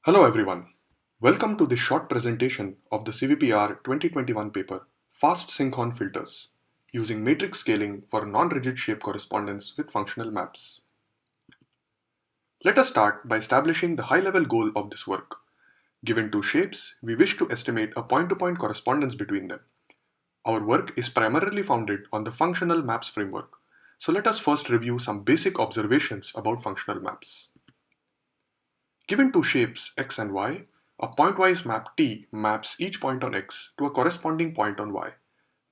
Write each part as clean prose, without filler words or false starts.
Hello everyone. Welcome to this short presentation of the CVPR 2021 paper, Fast Sinkhorn Filters, using matrix scaling for non-rigid shape correspondence with functional maps. Let us start by establishing the high-level goal of this work. Given two shapes, we wish to estimate a point-to-point correspondence between them. Our work is primarily founded on the functional maps framework, so let us first review some basic observations about functional maps. Given two shapes x and y, a pointwise map T maps each point on x to a corresponding point on y.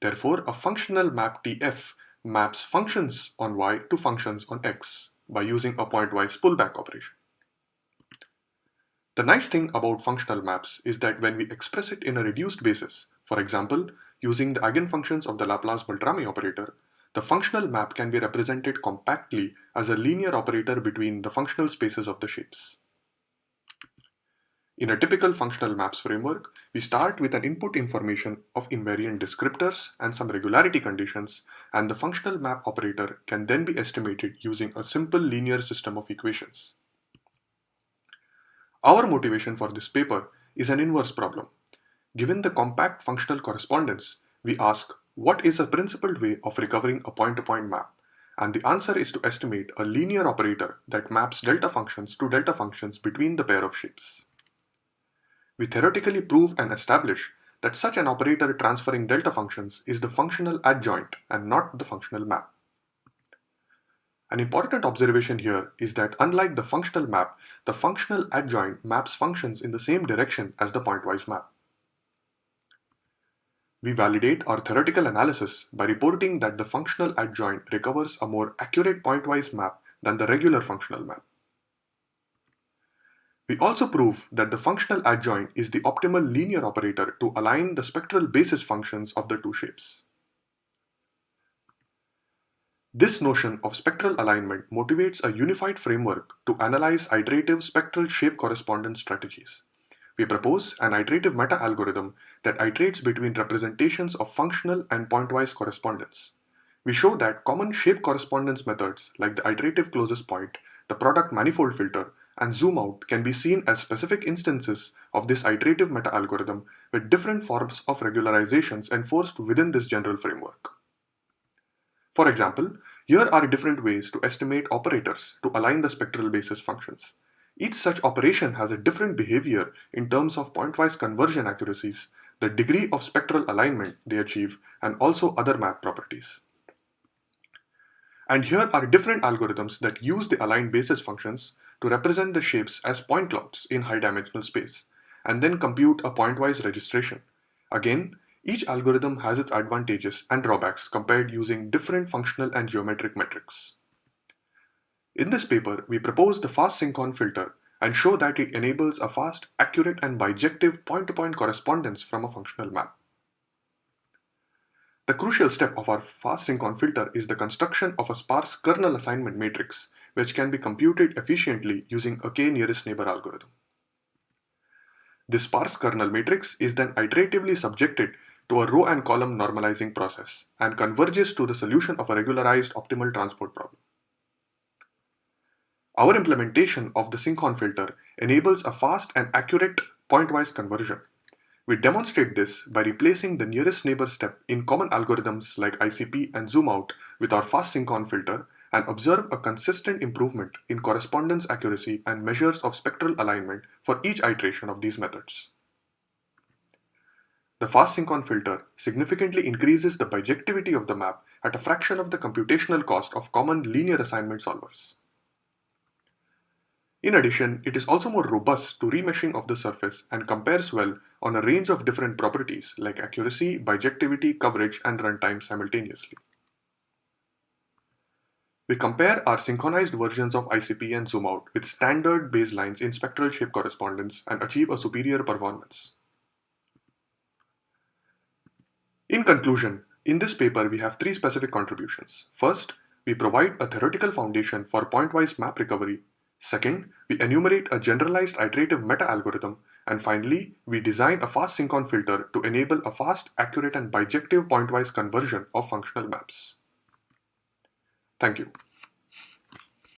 Therefore, a functional map TF maps functions on y to functions on x by using a pointwise pullback operation. The nice thing about functional maps is that when we express it in a reduced basis, for example, using the eigenfunctions of the Laplace-Beltrami operator, the functional map can be represented compactly as a linear operator between the functional spaces of the shapes. In a typical functional maps framework, we start with an input information of invariant descriptors and some regularity conditions, and the functional map operator can then be estimated using a simple linear system of equations. Our motivation for this paper is an inverse problem. Given the compact functional correspondence, we ask what is a principled way of recovering a point-to-point map, and the answer is to estimate a linear operator that maps delta functions to delta functions between the pair of shapes. We theoretically prove and establish that such an operator transferring delta functions is the functional adjoint and not the functional map. An important observation here is that unlike the functional map, the functional adjoint maps functions in the same direction as the pointwise map. We validate our theoretical analysis by reporting that the functional adjoint recovers a more accurate pointwise map than the regular functional map. We also prove that the functional adjoint is the optimal linear operator to align the spectral basis functions of the two shapes. This notion of spectral alignment motivates a unified framework to analyze iterative spectral shape correspondence strategies. We propose an iterative meta-algorithm that iterates between representations of functional and pointwise correspondence. We show that common shape correspondence methods like the iterative closest point, the product manifold filter, and zoom out can be seen as specific instances of this iterative meta-algorithm with different forms of regularizations enforced within this general framework. For example, here are different ways to estimate operators to align the spectral basis functions. Each such operation has a different behavior in terms of pointwise conversion accuracies, the degree of spectral alignment they achieve, and also other map properties. And here are different algorithms that use the aligned basis functions to represent the shapes as point clouds in high-dimensional space, and then compute a pointwise registration. Again, each algorithm has its advantages and drawbacks compared using different functional and geometric metrics. In this paper, we propose the fast Sinkhorn filter and show that it enables a fast, accurate, and bijective point-to-point correspondence from a functional map. The crucial step of our fast Sinkhorn filter is the construction of a sparse kernel assignment matrix, which can be computed efficiently using a k-nearest neighbor algorithm. This sparse kernel matrix is then iteratively subjected to a row and column normalizing process and converges to the solution of a regularized optimal transport problem. Our implementation of the Sinkhorn filter enables a fast and accurate pointwise conversion. We demonstrate this by replacing the nearest neighbor step in common algorithms like ICP and zoom out with our fast Sinkhorn filter and observe a consistent improvement in correspondence accuracy and measures of spectral alignment for each iteration of these methods. The fast Sinkhorn filter significantly increases the bijectivity of the map at a fraction of the computational cost of common linear assignment solvers. In addition, it is also more robust to remeshing of the surface and compares well on a range of different properties like accuracy, bijectivity, coverage, and runtime simultaneously. We compare our synchronized versions of ICP and zoom out with standard baselines in spectral shape correspondence and achieve a superior performance. In conclusion, in this paper we have three specific contributions. First, we provide a theoretical foundation for pointwise map recovery. Second, we enumerate a generalized iterative meta-algorithm. And finally, we design a fast Sinkhorn filter to enable a fast, accurate, and bijective pointwise conversion of functional maps. Thank you.